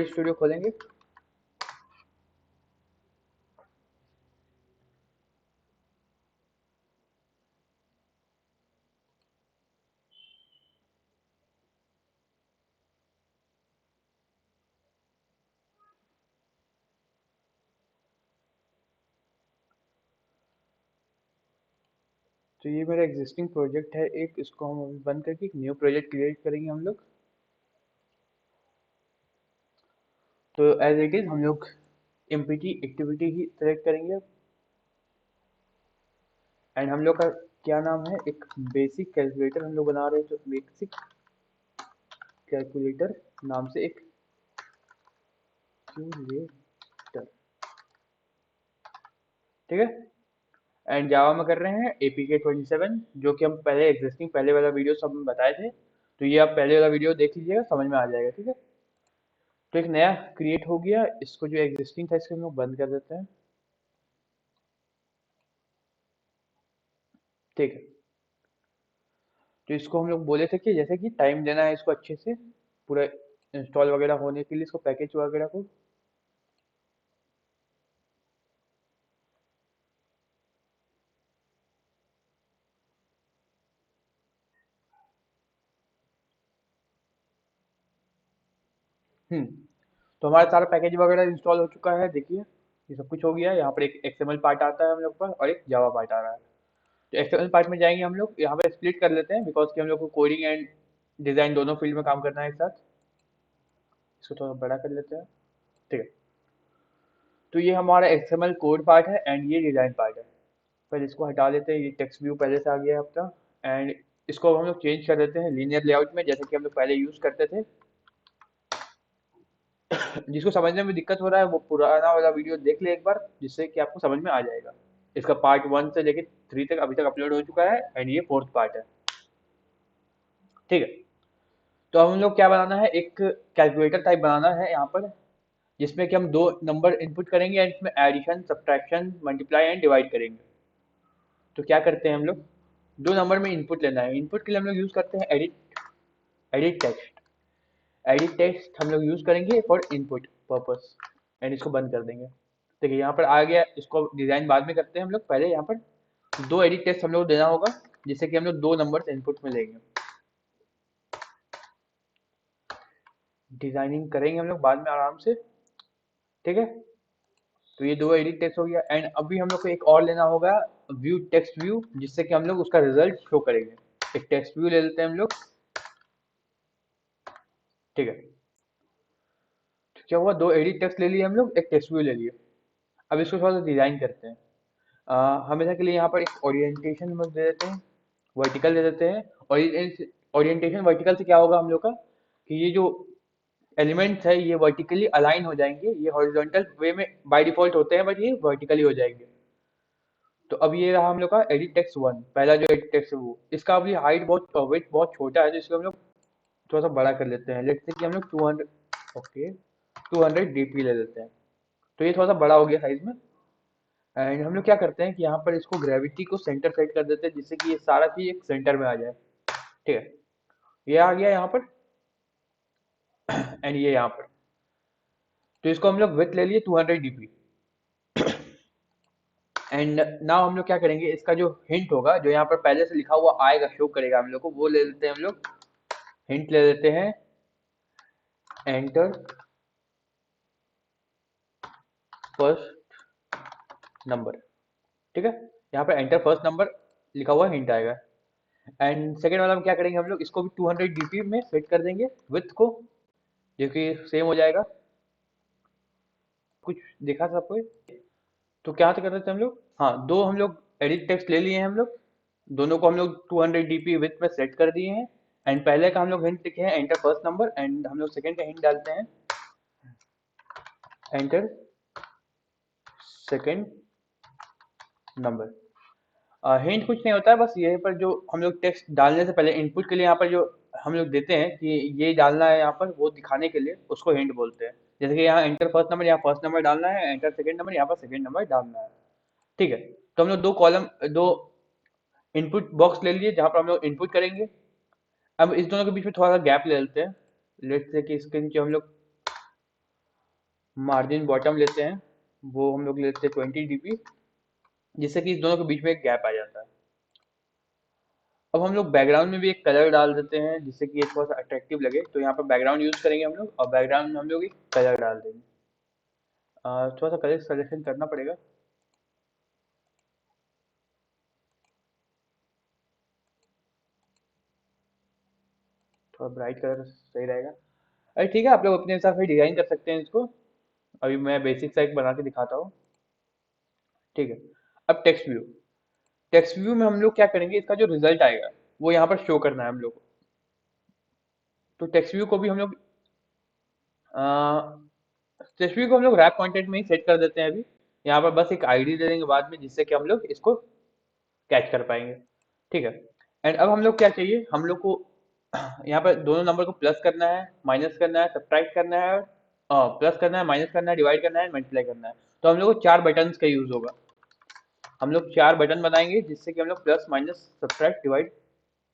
Visual studio खोलेंगे। तो ये मेरा एग्जिस्टिंग प्रोजेक्ट है एक, इसको हम अभी बंद करके एक न्यू प्रोजेक्ट क्रिएट करेंगे हम लोग। तो एज इट इज हम लोग एमपीटी एक्टिविटी ही सेलेक्ट करेंगे एंड हम लोग का क्या नाम है, एक बेसिक कैलकुलेटर हम लोग बना रहे हैं। तो बेसिक कैलकुलेटर नाम से एक कैलकुलेटर, ठीक है। एंड जावा में कर रहे हैं APK 27, जो कि हम पहले एग्जिस्टिंग पहले वाला वीडियो सब में बताए थे। तो ये आप पहले वाला वीडियो देख लीजिएगा, समझ में आ जाएगा, ठीक है। तो एक नया क्रिएट हो गया, इसको जो एग्जिस्टिंग था इसको हम लोग बंद कर देते हैं, ठीक है। तो इसको हम लोग बोले थे कि जैसे कि टाइम देना है इसको अच्छे से पूरा इंस्टॉल वगैरह होने के लिए, इसको पैकेज वगैरह को। हम्म तो हमारा सारा पैकेज वगैरह इंस्टॉल हो चुका है, देखिए ये सब कुछ हो गया है। यहाँ पर एक XML पार्ट आता है हम लोग पर और एक जावा पार्ट आ रहा है। तो XML पार्ट में जाएंगे हम लोग, यहाँ पे स्प्लिट कर लेते हैं बिकॉज कि हम लोग को कोडिंग एंड डिजाइन दोनों फील्ड में काम करना है एक साथ। इसको थोड़ा बड़ा कर लेते हैं, ठीक है। तो ये हमारा XML कोड पार्ट है एंड ये डिजाइन पार्ट है। पहले इसको हटा लेते हैं, ये टेक्स्ट व्यू पहले से आ गया है आपका। एंड इसको अब हम लोग चेंज कर देते हैं लीनियर लेआउट में, जैसे कि हम लोग पहले यूज करते थे। जिसको समझने में दिक्कत हो रहा है वो पुराना वाला वीडियो देख ले एक बार, जिससे कि आपको समझ में आ जाएगा। इसका पार्ट 1 से लेके 3 तक अभी तक अपलोड हो चुका है एंड ये फोर्थ पार्ट है, ठीक है। तो अब हम लोग क्या बनाना है, एक कैलकुलेटर टाइप बनाना है यहाँ पर, जिसमें कि हम दो नंबर इनपुट करेंगे एंड इसमें addition subtraction multiply and divide करेंगे। तो क्या करते हैं हम लोग, दो नंबर में इनपुट लेना है। इनपुट के लिए हम लोग यूज करते हैं एडिट टेक्स्ट। एडिट टेक्स्ट हम लोग यूज करेंगे फॉर इनपुट पर्पस एंड इसको बंद कर देंगे। देखिए यहाँ पर आ गया, इसको डिजाइन बाद में करते हैं हम लोग, पहले यहाँ पर दो एडिट टेक्स्ट हम लोग देना होगा, जिससे कि हम लोग दो नंबर इनपुट में लेंगे। डिजाइनिंग करेंगे हम लोग बाद में आराम से, ठीक है। तो ये दो एडिट टेक्स्ट हो गया एंड अभी हम लोग को एक और लेना होगा, व्यू टेक्स्ट व्यू, जिससे कि हम लोग उसका रिजल्ट शो करेंगे। एक टेक्स्ट व्यू ले लेते हैं हम लोग, ठीक है। तो क्या हुआ, दो एडिट टेक्स्ट ले लिए हम लोग, एक टेक्स्ट व्यू ले लिए। अब इसको थोड़ा सा डिजाइन करते हैं। हमेशा के लिए यहाँ पर एक ओरिएंटेशन हम लोग दे देते हैं, वर्टिकल दे देते हैं। ओरिएंटेशन वर्टिकल से क्या होगा हम लोग का, कि ये जो एलिमेंट्स है ये वर्टिकली अलाइन हो जाएंगे। ये हॉरिजॉन्टल वे में बाय डिफॉल्ट होते हैं बट ये वर्टिकली हो जाएंगे। तो अब ये रहा हम लोग का एडिट टेक्स्ट 1, पहला जो एडिट टेक्स्ट है वो, इसका अभी हाइट बहुत वेट बहुत छोटा है, तो इसको हम लोग थोड़ा सा बड़ा कर लेते हैं। लेट्स से कि हम लोग 200, ओके 200 डीपी ले लेते हैं। तो ये थोड़ा सा बड़ा हो गया साइज में। एंड हम लोग क्या करते हैं कि यहाँ पर इसको ग्रेविटी को सेंटर सेट कर देते हैं, जिससे कि ये सारा चीज एक सेंटर में आ जाए, ठीक है। ये आ गया यहाँ पर एंड ये यहाँ पर। तो इसको हम लोग विथ ले लिए 200 डीपी। एंड नाउ हम लोग क्या करेंगे, इसका जो हिंट होगा जो यहाँ पर पहले से लिखा हुआ आएगा, शो करेगा हम लोग को, वो ले लेते हैं हम लोग। हिंट ले लेते हैं एंटर फर्स्ट नंबर, ठीक है। यहाँ पर एंटर फर्स्ट नंबर लिखा हुआ हिंट आएगा। एंड सेकेंड वाला में क्या करेंगे हम लोग, इसको भी 200 डीपी में सेट कर देंगे विथ को, जो कि सेम हो जाएगा। कुछ देखा था आपको? तो क्या कर रहे थे हम लोग, हाँ दो हम लोग एडिट टेक्स्ट ले लिए हैं हम लोग, दोनों को हम लोग 200 डीपी विथ में सेट कर दिए हैं। एंड पहले का हम लोग हिंट लिखे हैं एंटर फर्स्ट नंबर, एंड हम लोग सेकंड का हिंट डालते हैं एंटर सेकंड नंबर। हिंट कुछ नहीं होता है, बस ये पर जो हम लोग टेक्स्ट डालने से पहले इनपुट के लिए यहाँ पर जो हम लोग देते हैं कि ये डालना है यहाँ पर, वो दिखाने के लिए उसको हिंट बोलते हैं। जैसे कि यहाँ एंटर फर्स्ट नंबर, यहाँ फर्स्ट नंबर डालना है, एंटर सेकंड नंबर, यहाँ पर सेकंड नंबर डालना है, ठीक है। तो हम लोग दो कॉलम, दो इनपुट बॉक्स ले लिए जहाँ पर हम लोग इनपुट करेंगे। अब इस दोनों के बीच में थोड़ा सा गैप ले लेते हैं। लेट्स से कि इसके नीचे हम लोग मार्जिन बॉटम लेते हैं, वो हम लोग लेते हैं 20 dp, जिससे कि इस दोनों के बीच में एक गैप आ जाता है। अब हम लोग बैकग्राउंड में भी एक कलर डाल देते हैं जिससे कि ये थोड़ा सा अट्रैक्टिव लगे, तो यहाँ पर बैकग्राउंड यूज करेंगे हम लोग, और बैकग्राउंड में हम लोग एक कलर डाल देंगे। थोड़ा सा कलर सजेशन करना पड़ेगा। थोड़ा ब्राइट कलर सही रहेगा। अरे ठीक है, आप लोग अपने हिसाब से डिजाइन कर सकते हैं इसको। अभी मैं बेसिक सा एक बना के दिखाता हूँ। ठीक है। अब टेक्स्ट व्यू में हम लोग क्या करेंगे, इसका जो रिजल्ट आएगा वो यहाँ पर शो करना है हम लोग को। तो टेक्स्ट व्यू को भी हम लोग टेक्स्ट व्यू को हम लोग रैप कंटेंट में ही सेट कर देते हैं अभी। यहाँ पर बस एक आईडी दे देंगे बाद में, जिससे कि हम लोग इसको कैच कर पाएंगे। ठीक है। एंड अब हम लोग क्या चाहिए, हम लोग को यहाँ पर दोनों नंबर को प्लस करना है, माइनस करना है, सब्ट्रैक्ट करना है, प्लस करना है, माइनस करना है, डिवाइड करना है, मल्टीप्लाई करना है। तो हम लोग को 4 बटन का यूज होगा। हम लोग 4 बटन बनाएंगे जिससे कि हम लोग प्लस माइनस सब्ट्रैक्ट डिवाइड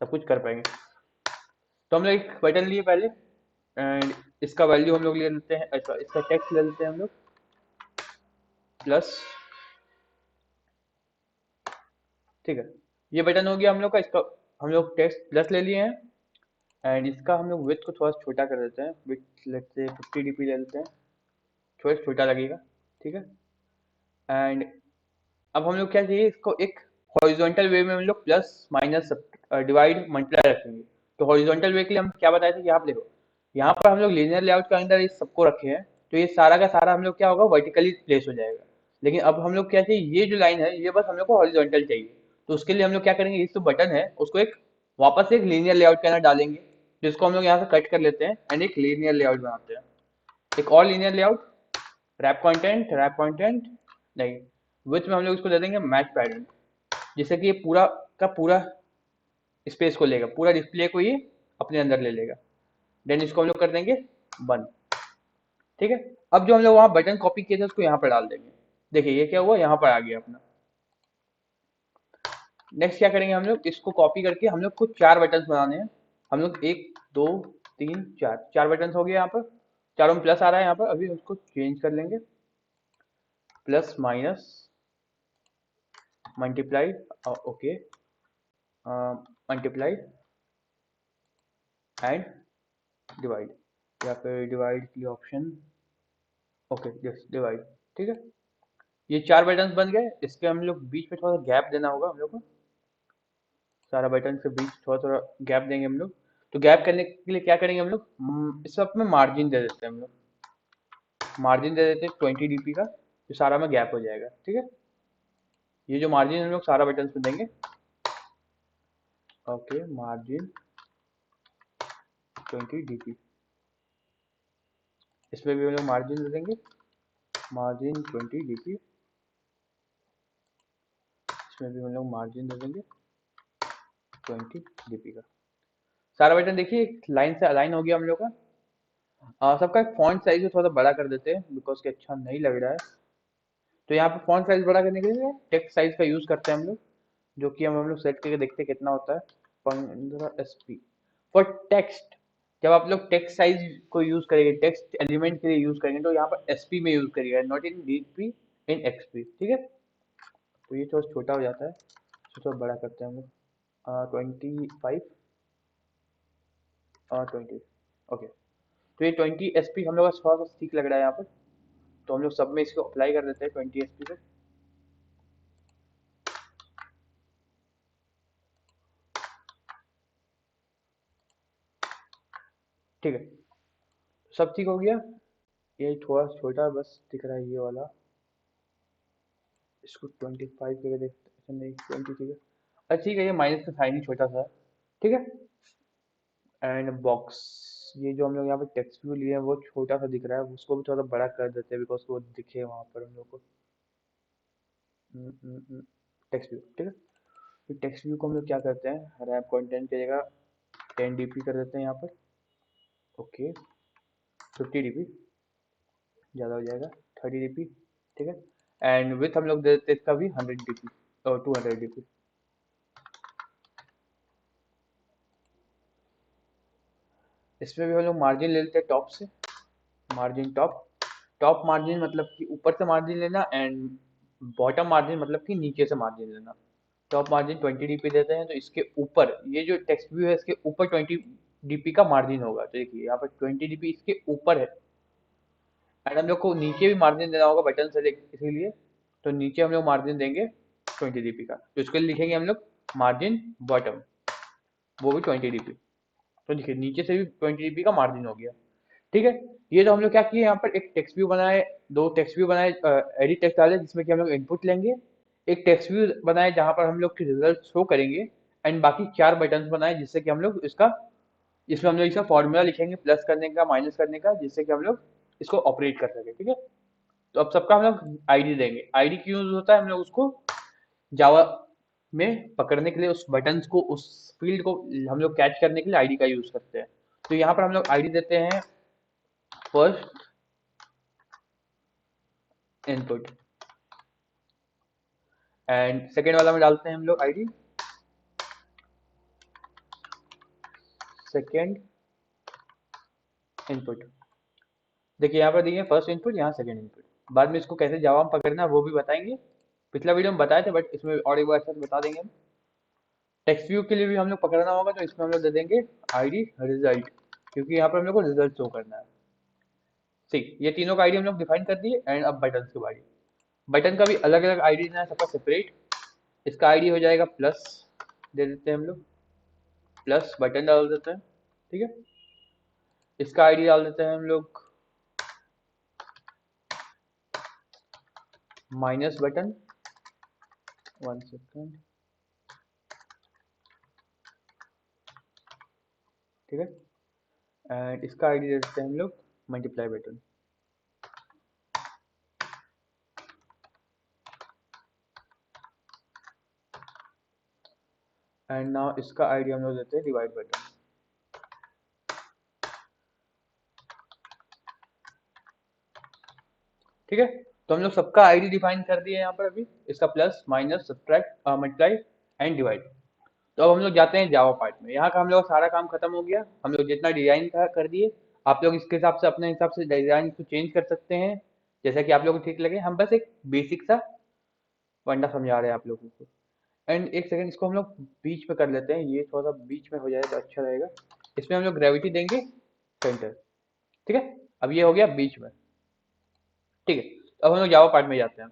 सब कुछ कर पाएंगे। तो हम लोग एक बटन लिए पहले, एंड इसका वैल्यू हम लोग ले लेते हैं, इसका टेक्स्ट ले लेते हैं हम लोग प्लस। ठीक है। ये बटन हो गया हम लोग का, इसका हम लोग टेक्स्ट प्लस ले लिए हैं। एंड इसका हम लोग विड्थ को थोड़ा सा छोटा कर देते हैं, विड्थ लेते हैं 50 dp ले लेते हैं, थोड़ा छोटा लगेगा। ठीक है। एंड अब हम लोग क्या चाहिए, इसको एक हॉरिजॉन्टल वे में हम लोग प्लस माइनस डिवाइड मल्टीप्लाई रखेंगे। तो हॉरिजॉन्टल वे के लिए हम क्या बताए थे कि यहाँ पे देखो, यहाँ पर हम लोग लीनियर लेआउट के अंदर इस सबको रखे हैं, तो ये सारा का सारा हम लोग क्या होगा, वर्टिकली प्लेस हो जाएगा। लेकिन अब हम लोग क्या चाहिए, ये जो लाइन है ये बस हम लोग को हॉरिजॉन्टल चाहिए। तो उसके लिए हम लोग क्या करेंगे, इस जो बटन है उसको एक वापस से एक लीनियर लेआउट के अंदर डालेंगे, जिसको हम लोग यहाँ से कट कर लेते हैं एंड एक लीनियर लेआउट बनाते हैं। एक और लीनियर लेआउट, रैप कंटेंट नहीं, विच में हम लोग इसको दे देंगे मैच पैटर्न, जिससे कि ये पूरा का पूरा स्पेस को लेगा, पूरा डिस्प्ले को ये अपने अंदर ले लेगा। देन इसको हम लोग कर देंगे बंद। ठीक है। अब जो हम लोग वहां बटन कॉपी किए थे उसको यहाँ पर डाल देंगे। देखिए ये क्या हुआ, यहाँ पर आ गया अपना। नेक्स्ट क्या करेंगे, हम लोग इसको कॉपी करके हम लोग को 4 बटन बनाने हैं। हम लोग 1 2 3 4 4 बटन हो गए यहाँ पर, चारों में प्लस आ रहा है यहाँ पर, अभी उसको चेंज कर लेंगे। Plus minus multiply, okay, multiply and divide, या फिर डिवाइड की ऑप्शन, ओके यस डिवाइड। ठीक है। ये 4 बटन बन गए, इसके हम लोग बीच में थोड़ा सा गैप देना होगा हम लोग को। सारा बटन के बीच थोड़ा थोड़ा गैप देंगे हम लोग। तो गैप करने के लिए क्या करेंगे हम लोग, इस वक्त में मार्जिन दे देते हैं हम लोग, मार्जिन दे देते हैं 20 dp का, तो सारा में गैप हो जाएगा। ठीक है। ये जो मार्जिन हम लोग सारा बटन पे देंगे, ओके मार्जिन 20 dp, इसमें भी हम लोग मार्जिन दे देंगे, मार्जिन 20 dp, इसमें भी हम लोग मार्जिन दे देंगे 20 dp का। सारा बटन देखिए लाइन से अलाइन हो गया हम लोग का। सबका फॉन्ट साइज को थोड़ा सा बड़ा कर देते हैं, बिकॉज कि अच्छा नहीं लग रहा है। तो यहाँ पे फॉन्ट साइज बड़ा करने के लिए टेक्स्ट साइज का यूज करते हैं हम लोग, जो कि हम लोग सेट करके देखते हैं कितना होता है। 15 sp फॉर टेक्स्ट। जब आप लोग टेक्स्ट साइज को यूज करेंगे, टेक्स्ट एलिमेंट के लिए यूज करेंगे, तो यहाँ पर एसपी में यूज करिएगा, not in DP, in XP. ठीक है। तो ये थोड़ा छोटा हो जाता है, तो थोड़ा बड़ा करते हैं हम लोग 25 और 20। ओके। तो ये 20 sp हम लोग का थोड़ा सा ठीक लग रहा है यहाँ पर, तो हम लोग सब में इसको अप्लाई कर देते हैं 20 sp पे। ठीक है। सब ठीक हो गया। ये थोड़ा छोटा बस दिख रहा है ये वाला, इसको 25 करके देखते हैं। अच्छा नहीं 20 ठीक है। अच्छा ठीक है, ये माइनस का साइन ही छोटा सा है। ठीक है। एंड बॉक्स, ये जो हम लोग यहाँ पे टेक्स्ट व्यू लिए हैं वो छोटा सा दिख रहा है, उसको भी थोड़ा बड़ा कर देते हैं, बिकॉज वो दिखे वहाँ पर हम लोग को टेक्स्ट व्यू। ठीक है। तो टेक्स्ट व्यू को हम लोग क्या करते हैं, रैप कंटेंट की जगह 10 dp कर देते हैं यहाँ पर। ओके 50 dp ज़्यादा हो जाएगा, 30 dp। ठीक है। एंड विथ हम लोग दे देते हैं इसका भी 100 dp और 200 dp। इसमें भी हम लोग मार्जिन ले लेते हैं टॉप से, मार्जिन टॉप टॉप मार्जिन मतलब कि ऊपर से मार्जिन लेना, एंड बॉटम मार्जिन मतलब कि नीचे से मार्जिन लेना। टॉप मार्जिन 20 dp देते हैं, तो इसके ऊपर ये जो टेक्स्ट व्यू है इसके ऊपर 20 dp का मार्जिन होगा। तो देखिए यहाँ पर 20 dp इसके ऊपर है, एंड हम लोग को नीचे भी मार्जिन देना होगा बटन से इसीलिए, तो नीचे हम लोग मार्जिन देंगे 20 dp का, तो इसके लिए लिखेंगे हम लोग मार्जिन बॉटम, वो भी 20 dp। तो देखिए नीचे से भी 20 dp का मार्जिन हो गया। ठीक है, ये तो हम लोग क्या किए, यहाँ पर एक टेक्स्ट व्यू बनाए, दो टेक्स्ट व्यू बनाए, एडिट टेक्स्ट डाले जिसमें कि हम लोग इनपुट लेंगे, एक टेक्स्ट व्यू बनाए जहां पर हम लोग के रिजल्ट शो करेंगे, एंड बाकी 4 बटन बनाए जिससे कि हम लोग इसका, इसमें हम लोग इसका फॉर्मूला लिखेंगे प्लस करने का माइनस करने का, जिससे कि हम लोग इसको ऑपरेट कर सके। ठीक है, तो अब सबका हम लोग आईडी देंगे। आईडी क्यों यूज होता है, हम लोग उसको जावा में पकड़ने के लिए, उस बटन्स को, उस फील्ड को हम लोग कैच करने के लिए आईडी का यूज करते हैं। तो यहाँ पर हम लोग आईडी देते हैं फर्स्ट इनपुट, एंड सेकेंड वाला में डालते हैं हम लोग आईडी सेकेंड इनपुट। देखिए यहाँ पर दिए फर्स्ट इनपुट, यहाँ सेकेंड इनपुट। बाद में इसको कैसे जावा में पकड़ना है वो भी बताएंगे, पिछला वीडियो में बताए थे, बट इसमें और एक बार अच्छे से बता देंगे हम। टेक्स्ट व्यू के लिए भी हम लोग पकड़ना होगा, तो इसमें हम लोग दे देंगे आईडी रिजल्ट, क्योंकि यहाँ पर हम लोग को रिजल्ट शो करना है। ठीक, ये तीनों का आईडी हम लोग डिफाइन कर दिए, एंड अब बटन की बारी। बटन का भी अलग अलग आईडी देना है, सबका सेपरेट। इसका आईडी हो जाएगा प्लस, दे देते हैं हम लोग प्लस बटन डाल देते हैं। ठीक है, इसका आईडी डाल देते हैं हम लोग माइनस बटन, 1 सेकेंड। ठीक है, एंड इसका आईडी दे देते हैं हम लोग मल्टीप्लाई बटन। एंड नाउ इसका आईडी हम लोग देते हैं डिवाइड बटन। ठीक है, तो हम लोग सबका आईडी डिफाइन कर दिए यहाँ पर अभी, इसका plus minus subtract multiply and divide. तो अब हम लोग जाते हैं जावा पार्ट में। यहाँ का हम लोग सारा काम खत्म हो गया, हम लोग जितना डिजाइन था कर दिए। आप लोग इसके हिसाब से अपने हिसाब से डिजाइन को चेंज कर सकते हैं, जैसा कि आप लोगों को ठीक लगे। हम बस एक बेसिक सा फंडा समझा रहे हैं आप लोगों को। एंड एक सेकंड, इसको हम लोग बीच में कर लेते हैं, ये थोड़ा सा बीच में हो जाए तो अच्छा रहेगा। इसमें हम लोग ग्रेविटी देंगे सेंटर। ठीक है, अब ये हो गया बीच में। ठीक है, अब हम लोग जावा पार्ट में जाते हैं।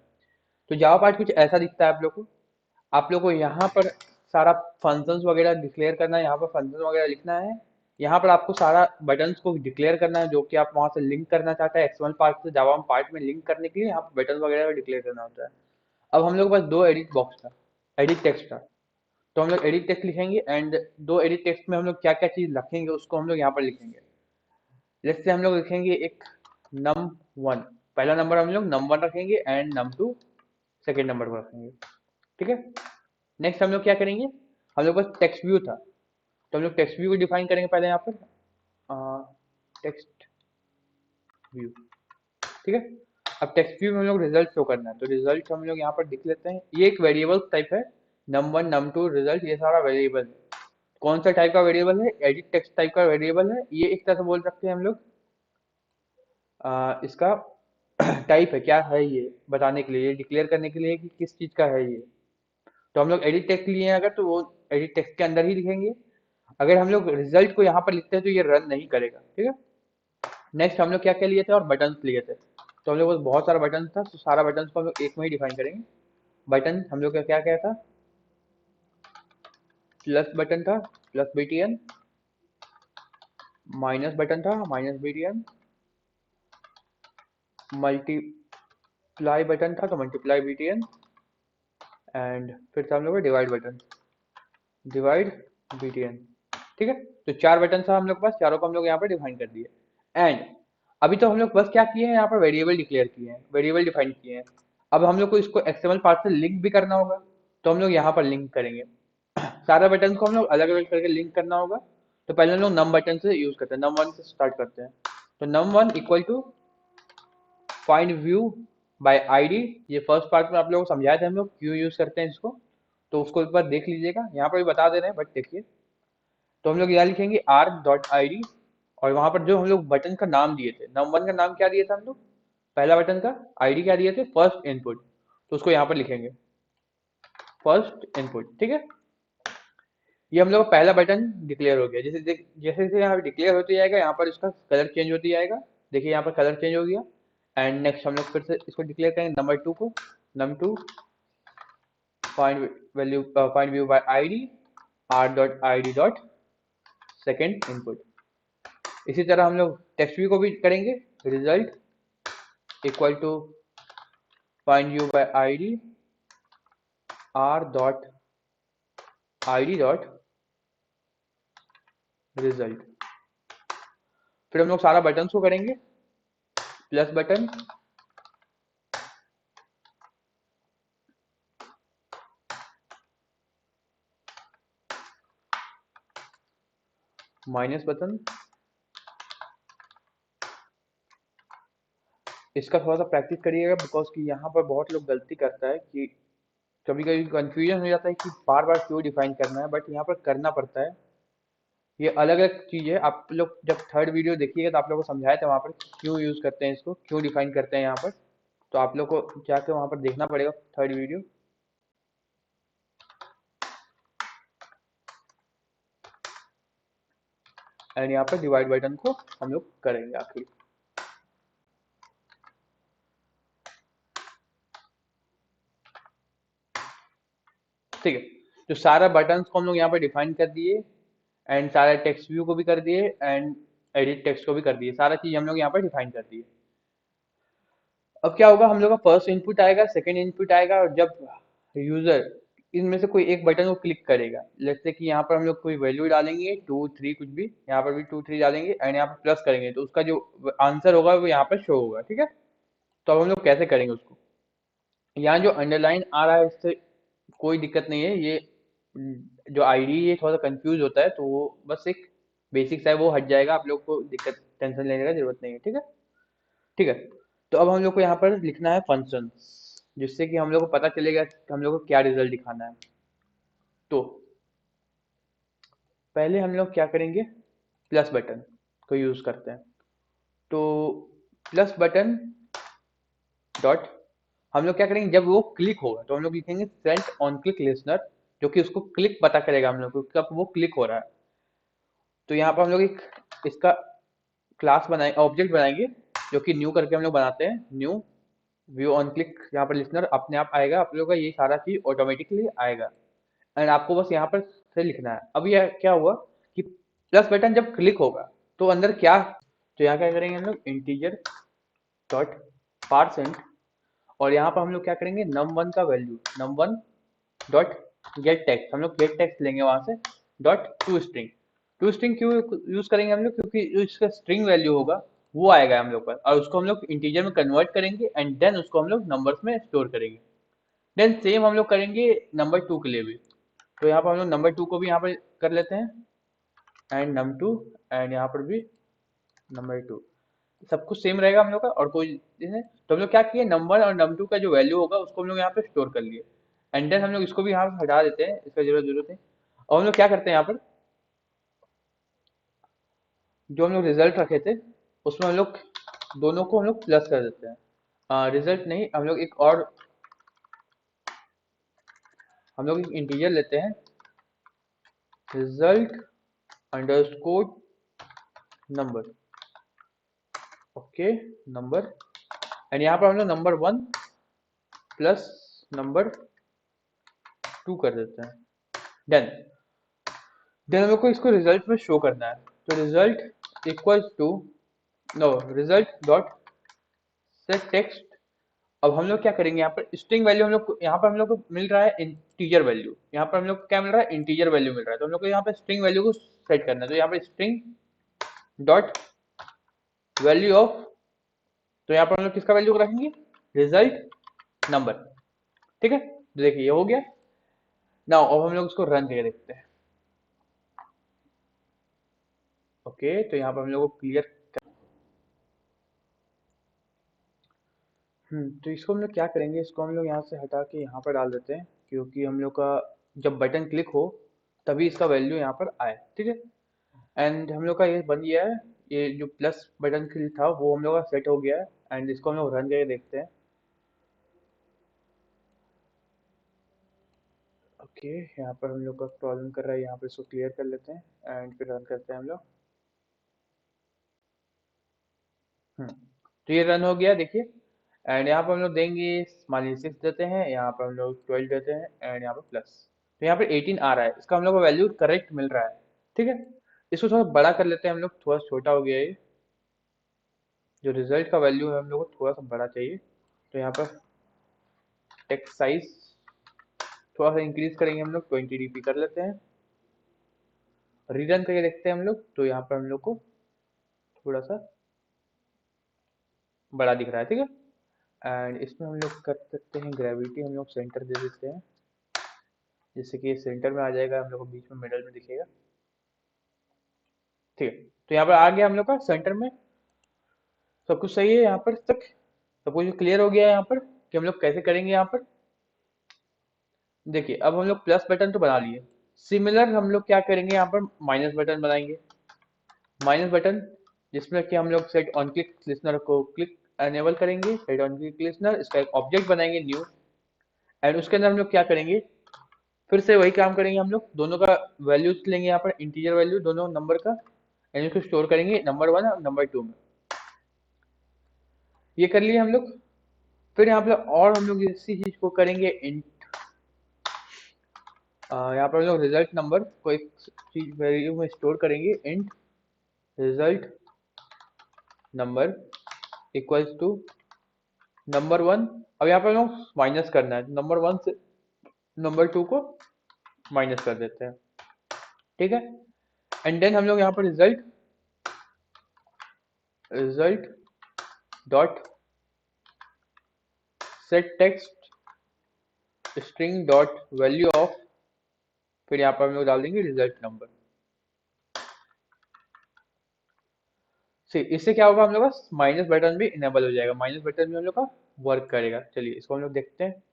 तो जावा पार्ट कुछ ऐसा दिखता है आप लोग को। आप लोग को यहाँ पर सारा फंक्शंस वगैरह डिक्लेयर करना है, यहाँ पर फंक्शन वगैरह लिखना है। यहाँ पर आपको सारा बटन्स को डिक्लेयर करना है जो कि आप वहाँ से लिंक करना चाहते हैं, एक्सएमएल पार्ट से जावा पार्ट में लिंक करने के लिए यहाँ पर बटन वगैरह डिक्लेयर करना होता है। अब हम लोग के पास दो एडिट बॉक्स था, एडिट टेक्स्ट था, तो हम लोग एडिट टेक्स्ट लिखेंगे, एंड दो एडिट टेक्स्ट में हम लोग क्या क्या चीज रखेंगे उसको हम लोग यहाँ पर लिखेंगे। जैसे हम लोग लिखेंगे एक num1, पहला नंबर हम लोग num1 रखेंगे, एंड num2 सेकेंड नंबर पर रखेंगे। ठीक है, नेक्स्ट हम लोग क्या करेंगे, हम लोग पास टेक्स्ट व्यू था, तो हम लोग टेक्स्ट व्यू को डिफाइन करेंगे पहले यहाँ पर टेक्स्ट व्यू। ठीक है, अब टेक्स्ट व्यू में हम लोग रिजल्ट शो करना है, तो रिजल्ट हम लोग यहाँ पर लिख लेते हैं। ये एक वेरिएबल टाइप है, num1 num2 रिजल्ट, ये सारा वेरिएबल है। कौन सा टाइप का वेरिएबल है, एडिट टेक्स्ट टाइप का वेरिएबल है। ये एक तरह से बोल सकते हैं हम लोग इसका टाइप है, क्या है ये बताने के लिए, ये डिक्लेयर करने के लिए कि किस चीज का है ये। तो हम लोग एडिट टेक्स्ट लिए हैं अगर, तो वो एडिट टेक्स्ट के अंदर ही लिखेंगे। अगर हम लोग रिजल्ट को यहाँ पर लिखते हैं तो ये रन नहीं करेगा। ठीक है, नेक्स्ट हम लोग क्या क्या लिए थे, और बटन लिए थे। तो हम लोग पास बहुत सारा बटन था, तो सारा बटन को हम लोग एक में ही डिफाइन करेंगे। बटन हम लोग का क्या क्या था, प्लस बटन था, प्लस बीटीएन, माइनस बटन था, माइनस बीटीएन, मल्टीप्लाई बटन था, तो मल्टीप्लाई बीटीएन, एंड फिर था हम लोग का डिवाइड बटन, डिवाइड बीटीएन। ठीक है, तो 4 बटन था हम लोग के पास, चारों को हम लोग यहाँ पर डिफाइन कर दिए। एंड अभी तो हम लोग बस क्या किए हैं, यहाँ पर वेरिएबल डिक्लेयर किए हैं, वेरिएबल डिफाइन किए हैं। अब हम लोग को इसको एक्सएमएल पार्ट से लिंक भी करना होगा, तो हम लोग यहाँ पर लिंक करेंगे। सारे बटन को हम लोग अलग अलग करके लिंक करना होगा। तो पहले हम लोग नम बटन से यूज करते हैं, num1 से स्टार्ट करते हैं। तो num1 equal to find view by ID. ये फर्स्ट पार्ट में आप लोगों को समझाए थे हम लोग क्यों यूज करते हैं इसको, तो उसको एक बार देख लीजिएगा, यहाँ पर भी बता दे रहे हैं बट देखिए। तो हम लोग यहाँ लिखेंगे arg.id, और वहां पर जो हम लोग बटन का नाम दिए थे, num1 का नाम क्या दिया था हम लोग, पहला बटन का आईडी क्या दिए थे, फर्स्ट इनपुट, तो उसको यहाँ पर लिखेंगे फर्स्ट इनपुट। ठीक है, ये हम लोग का पहला बटन डिक्लेयर हो गया। जैसे जैसे जैसे यहाँ डिक्लेयर होते जाएगा, यहाँ पर इसका कलर चेंज होती जाएगा। देखिए यहाँ पर कलर चेंज हो गया। एंड नेक्स्ट हम लोग फिर से इसको डिक्लेयर करेंगे नंबर टू को, num2 find view by ID r dot id dot second input. इसी तरह हम लोग टेक्स्ट व्यू को भी करेंगे, result equal to find view by ID r dot id dot result. फिर हम लोग सारा बटन को करेंगे, प्लस बटन, माइनस बटन। इसका थोड़ा सा प्रैक्टिस करिएगा, बिकॉज कि यहाँ पर बहुत लोग गलती करता है कि कभी कभी कंफ्यूजन हो जाता है कि बार बार क्यों डिफाइन करना है, बट यहाँ पर करना पड़ता है। ये अलग अलग चीज़ है। आप लोग जब थर्ड वीडियो देखिएगा तो आप लोग को समझाया था वहाँ पर क्यों यूज़ करते हैं, इसको क्यों डिफाइन करते हैं यहाँ पर। तो आप लोग को जाके वहाँ पर देखना पड़ेगा थर्ड वीडियो। एंड यहाँ पर डिवाइड बटन को हम लोग करेंगे आखिर। ठीक है, तो सारा बटन को हम लोग यहाँ पर डिफाइन कर दिए, एंड सारा टेक्स्ट व्यू को भी कर दिए, एंड एडिट टेक्स्ट को भी कर दिए। सारा चीज़ हम लोग यहाँ पर डिफाइन कर दिए। अब क्या होगा, हम लोग का फर्स्ट इनपुट आएगा, सेकंड इनपुट आएगा, और जब यूजर इनमें से कोई एक बटन को क्लिक करेगा, जैसे कि यहाँ पर हम लोग कोई वैल्यू डालेंगे 2 3 कुछ भी, यहाँ पर भी 2 3 डालेंगे, एंड यहाँ पर प्लस करेंगे, तो उसका जो आंसर होगा वो यहाँ पर शो होगा। ठीक है, तो अब हम लोग कैसे करेंगे उसको। यहाँ जो अंडरलाइन आ रहा है इससे कोई दिक्कत नहीं है। ये जो आईडी ये थोड़ा सा कंफ्यूज होता है, तो वो बस एक बेसिक्स है, वो हट जाएगा। आप लोग को दिक्कत टेंशन लेने का जरूरत नहीं है। ठीक है, ठीक है। तो अब हम लोग को यहाँ पर लिखना है फंक्शन, जिससे कि हम लोग को पता चलेगा कि हम लोग को क्या रिजल्ट दिखाना है। तो पहले हम लोग क्या करेंगे, प्लस बटन को यूज करते हैं। तो प्लस बटन डॉट हम लोग क्या करेंगे, जब वो क्लिक होगा तो हम लोग लिखेंगे सेंट ऑन क्लिक लिसनर, जो कि उसको क्लिक पता करेगा हम लोग को कब वो क्लिक हो रहा है। तो यहाँ पर हम लोग एक इसका क्लास बनाए, ऑब्जेक्ट बनाएंगे, जो कि न्यू करके हम लोग बनाते हैं, न्यू व्यू ऑन क्लिक। यहाँ पर लिसनर अपने आप आएगा, आप लोगों का ये सारा चीज ऑटोमेटिकली आएगा, एंड आपको बस यहाँ पर से लिखना है। अब यह क्या हुआ कि प्लस बटन जब क्लिक होगा तो अंदर क्या, तो यहाँ क्या करेंगे हम लोग, इंटीजर डॉट पारसेंट, और यहाँ पर हम लोग क्या करेंगे, num1 का value num1 dot gate text, हम लोग गेट टेक्स्ट लेंगे वहां से, dot to string. To string क्यों यूज करेंगे हम लोग, क्योंकि जो इसका स्ट्रिंग वैल्यू होगा वो आएगा हम लोग पर, और उसको हम लोग इंटीजर में कन्वर्ट करेंगे, एंड देन उसको हम लोग नंबर्स में स्टोर करेंगे। देन सेम हम लोग करेंगे नंबर टू के लिए भी। तो यहाँ पर हम लोग नंबर टू को भी यहाँ पर कर लेते हैं, एंड num2, एंड यहाँ पर भी नंबर टू। सब कुछ सेम रहेगा हम लोग का, और कोई चीज़ नहीं। तो हम लोग क्या किए, नंबर और num2 का जो वैल्यू होगा उसको हम लोग यहाँ पे स्टोर कर लिए, एंड देन हम लोग इसको भी यहाँ पे हटा देते हैं, इसका जरूरत नहीं। और हम लोग क्या करते हैं, यहाँ पर जो हम लोग रिजल्ट रखे थे उसमें हम लोग दोनों को हम लोग प्लस कर देते हैं। रिजल्ट नहीं, हम लोग एक और, हम लोग एक इंटीजर लेते हैं, result underscore number, okay number, and यहाँ पर हम लोग नंबर 1 प्लस नंबर 2 कर देते हैं। देन हम लोग को इसको रिजल्ट में शो करना है। तो result equal to, no, result dot set text. अब हम लोग क्या करेंगे, यहाँ पर स्ट्रिंग वैल्यू हम लोग यहाँ पर हम लोग को मिल रहा है इंटीजर वैल्यू, यहाँ पर हम लोग को क्या मिल रहा है, इंटीजर वैल्यू मिल रहा है। तो हम लोग को यहाँ पर स्ट्रिंग वैल्यू को सेट करना है। तो यहाँ पर स्ट्रिंग डॉट वैल्यू ऑफ, तो यहाँ पर हम लोग किसका वैल्यू रखेंगे, रिजल्ट नंबर। ठीक है, तो देखिए ये हो गया ना। अब हम लोग इसको रन करके देखते हैं। ओके, तो यहाँ पर हम लोग को क्लियर, तो इसको हम लोग क्या करेंगे, इसको हम लोग यहाँ से हटा के यहाँ पर डाल देते हैं, क्योंकि हम लोग का जब बटन क्लिक हो तभी इसका वैल्यू यहाँ पर आए। ठीक है, एंड हम लोग का ये बन गया है, ये जो प्लस बटन क्लिक था वो हम लोग का सेट हो गया है। एंड इसको हम लोग रन करके देखते हैं। ओके, यहाँ पर हम लोग का प्रॉब्लम कर रहा है, यहाँ पर इसको क्लियर कर लेते हैं एंड फिर रन करते हैं हम लोग। तो ये रन हो गया देखिए। एंड यहाँ पर हम लोग देंगे, मान लीजिए 6 देते हैं, यहाँ पर हम लोग 12 देते हैं एंड यहाँ पर प्लस। तो यहाँ पर 18 आ रहा है, इसका हम लोग को वैल्यू करेक्ट मिल रहा है। ठीक है, इसको थोड़ा बड़ा कर लेते हैं हम लोग, थोड़ा छोटा हो गया है ये। जो रिजल्ट का वैल्यू है हम लोग को थोड़ा सा बड़ा चाहिए, तो यहाँ पर टेक्स्ट साइज थोड़ा सा इंक्रीज करेंगे हम लोग, 20 dp कर लेते हैं। रीरन करके देखते हैं हम लोग, तो यहाँ पर हम लोग को थोड़ा सा बड़ा दिख रहा है। ठीक है, एंड इसमें हम लोग कर सकते हैं ग्रेविटी हम लोग सेंटर दे देते हैं, जिससे कि ये सेंटर में आ जाएगा, हम लोग को बीच में मिडल में दिखेगा। ठीक है, तो यहाँ पर आ गया हम लोग का सेंटर में, सब कुछ सही है यहाँ पर तक, सब कुछ क्लियर हो गया है यहाँ पर कि हम लोग कैसे करेंगे। यहाँ पर देखिए, अब हम लोग प्लस बटन तो बना लिए, सिमिलर हम लोग क्या करेंगे, यहाँ पर माइनस बटन बनाएंगे। माइनस बटन जिसमें कि हम लोग सेट ऑन क्लिक लिसनर को क्लिक एनेबल करेंगे, सेट ऑन क्लिक लिसनर, इसका एक ऑब्जेक्ट बनाएंगे न्यू, एंड उसके अंदर हम लोग क्या करेंगे, फिर से वही काम करेंगे। हम लोग दोनों का वैल्यूज लेंगे, यहाँ पर इंटीजर वैल्यू दोनों नंबर का, एंड उसको स्टोर करेंगे नंबर 1 और नंबर 2 में। ये कर लिए हम लोग। फिर यहाँ पर और हम लोग इसी चीज को करेंगे इंट, यहाँ पर हम लोग रिजल्ट नंबर को एक चीज वैल्यू में स्टोर करेंगे, int result number equals to number 1। अब यहाँ पर हम लोग माइनस करना है, नंबर 1 से नंबर 2 को माइनस कर देते हैं। ठीक है, एंड देन हम लोग यहाँ पर result dot set text string dot value of, फिर यहाँ पर हम लोग डाल देंगे रिजल्ट नंबर। इससे क्या होगा, हम लोग का माइनस बटन भी इनेबल हो जाएगा, माइनस बटन भी हम लोग का वर्क करेगा। चलिए इसको हम लोग देखते हैं,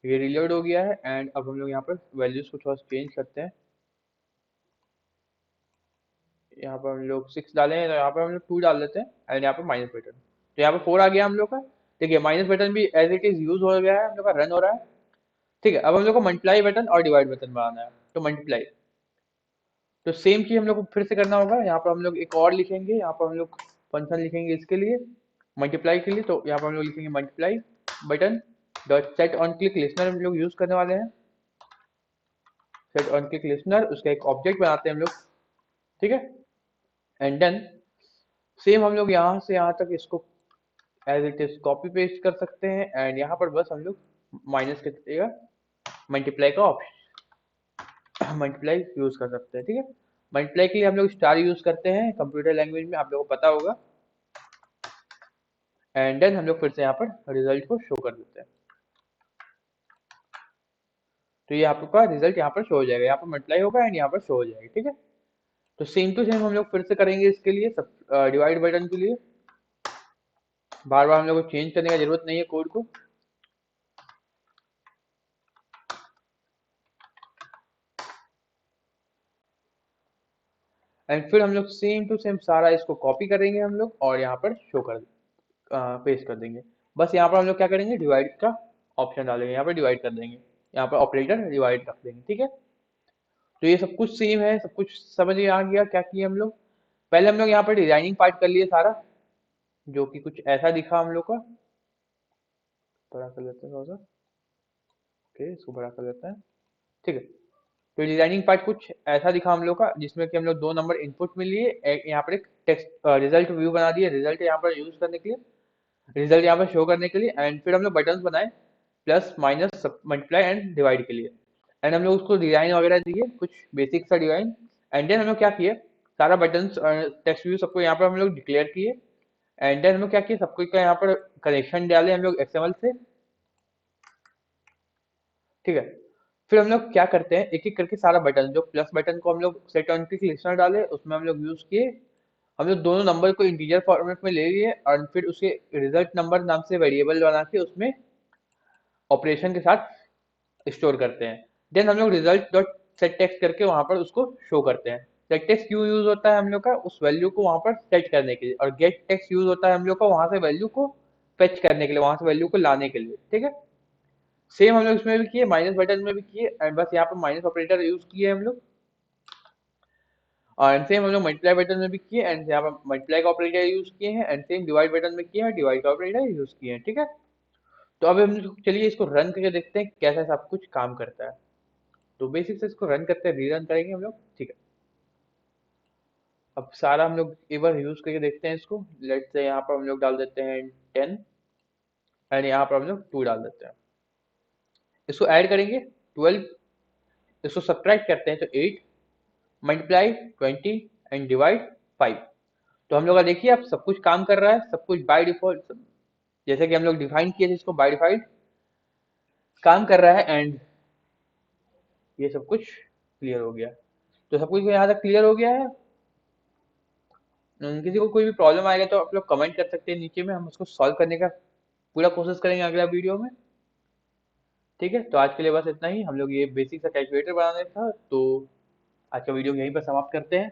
ये रिलोड हो गया है एंड अब हम लोग यहाँ पर वैल्यूज को थोड़ा चेंज करते हैं। यहाँ पर हम लोग 6 डाले हैं, तो यहाँ पर हम लोग 2 डाल देते हैं एंड यहाँ पर माइनस बटन, तो यहाँ पर 4 आ गया हम लोग का। देखिए माइनस बटन भी एज इट इज यूज हो गया है, हम लोग का रन हो रहा है। ठीक है, अब हम लोग को मल्टीप्लाई बटन और डिवाइड बटन बनाना है, तो मल्टीप्लाई, तो सेम चीज हम लोग को फिर से करना होगा। यहाँ पर हम लोग एक और लिखेंगे, यहाँ पर हम लोग फंक्शन लिखेंगे इसके लिए, मल्टीप्लाई के लिए, तो यहाँ पर हम लोग लिखेंगे multiply button dot set on click listener हम लोग यूज करने वाले हैं। सेट ऑन क्लिक लिसनर, उसका एक ऑब्जेक्ट बनाते हैं हम लोग। ठीक है, एंड देन सेम हम लोग यहाँ से यहाँ तक इसको as it is copy paste कर सकते हैं, एंड यहाँ पर बस हम लोग माइनस के जगह मल्टीप्लाई का ऑप्शन मल्टीप्लाई यूज कर सकते हैं। ठीक है, मल्टीप्लाई के लिए हम लोग स्टार यूज करते हैं कंप्यूटर लैंग्वेज में, आप लोगों को पता होगा। एंड देन हम लोग फिर से यहाँ पर रिजल्ट को शो कर देते हैं, तो ये आपका रिजल्ट यहाँ पर शो हो जाएगा, यहाँ पर मल्टीप्लाई होगा एंड यहाँ पर शो हो जाएगा। ठीक है, तो सेम टू सेम हम लोग फिर से करेंगे इसके लिए, सब डिवाइड बटन के लिए बार बार हम लोग को चेंज करने की जरूरत नहीं है कोड को। एंड फिर हम लोग सेम टू सेम सारा इसको कॉपी करेंगे हम लोग, और यहाँ पर शो कर पेस्ट कर देंगे। बस यहाँ पर हम लोग क्या करेंगे, डिवाइड का ऑप्शन डालेंगे, यहाँ पर डिवाइड कर देंगे, यहाँ पर ऑपरेटर डिवाइड रख देंगे। ठीक है, तो ये सब कुछ सेम है, सब कुछ समझ में आ गया क्या किए हम लोग। पहले हम लोग यहाँ पर डिजाइनिंग पार्ट कर लिए सारा, जो कि कुछ ऐसा दिखा हम लोग का, बड़ा कर लेते हैं थोड़ा सा। ओके, इसको बड़ा कर लेते हैं। ठीक है, तो डिजाइनिंग पार्ट कुछ ऐसा दिखा हम लोग का, जिसमें कि हम लोग 2 नंबर इनपुट में लिए, यहाँ पर एक टेक्स्ट रिजल्ट व्यू बना दिए, रिजल्ट यहाँ पर यूज करने के लिए, रिजल्ट यहाँ पर शो करने के लिए, एंड फिर हम लोग बटन्स बनाए plus minus multiply and divide के लिए, एंड हम लोग उसको डिजाइन वगैरह दिए, कुछ बेसिक सा डिजाइन। एंड देन हम लोग क्या किए, सारा बटन्स टेक्स्ट व्यू सबको यहाँ पर हम लोग डिक्लेयर किए, एंड देन हम लोग क्या किए, सबको का यहाँ पर कनेक्शन डाले हम लोग एक्सएमएल से। ठीक है, फिर हम लोग क्या करते हैं, एक एक करके सारा बटन, जो प्लस बटन को हम लोग सेट ऑन क्लिक लिसनर डाले, उसमें हम लोग यूज किए, हम लोग दोनों नंबर को इंटीजर फॉर्मेट में ले लिए, और फिर उसके रिजल्ट नंबर नाम से वेरिएबल बना के उसमें ऑपरेशन के साथ स्टोर करते हैं। देन हम लोग रिजल्ट डॉट सेट टेक्स्ट करके वहां पर उसको शो करते हैं। सेट टेक्स्ट क्यों यूज होता है हम लोग का, उस वैल्यू को वहां पर सेट करने के लिए, और गेट टेक्स्ट यूज होता है हम लोग का वहां से वैल्यू को फेच करने के लिए, वहां से वैल्यू को लाने के लिए, ठीक है। सेम हम लोग इसमें भी किए, माइनस बटन में भी किए, एंड बस यहाँ पर माइनस ऑपरेटर यूज किए हम लोग। और सेम हम लोग मल्टीप्लाई बटन में भी किए, एंड यहाँ पर मल्टीप्लाई का ऑपरेटर यूज किए हैं, एंड सेम डिवाइड बटन में किए हैं, डिवाइड का ऑपरेटर यूज किए हैं, ठीक है। तो अब हम चलिए इसको रन करके देखते हैं कैसा सब कुछ काम करता है। तो बेसिक से इसको रन करते हैं, रीरन करेंगे हम लोग, ठीक है। अब सारा हम लोग एक बार यूज करके देखते हैं इसको। लेट्स से यहाँ पर हम लोग डाल देते हैं 10, एंड यहाँ पर हम लोग 2 डाल देते हैं। इसको ऐड करेंगे 12, इसको सब्ट्रैक्ट करते हैं तो 8, मल्टीप्लाई 20, एंड डिवाइड 5। तो हम लोग का देखिए अब सब कुछ काम कर रहा है, सब कुछ बाय डिफॉल्ट, जैसे कि हम लोग डिफाइन किए थे इसको बाय डिफॉल्ट काम कर रहा है। एंड ये सब कुछ क्लियर हो गया। तो सब कुछ यहाँ तक क्लियर हो गया है। किसी को कोई भी प्रॉब्लम आएगा तो आप लोग कमेंट कर सकते हैं नीचे में, हम उसको सॉल्व करने का पूरा कोशिश करेंगे अगला वीडियो में, ठीक है। तो आज के लिए बस इतना ही, हम लोग ये बेसिक सा कैलकुलेटर बनाना था, तो आज का वीडियो यहीं पर समाप्त करते हैं।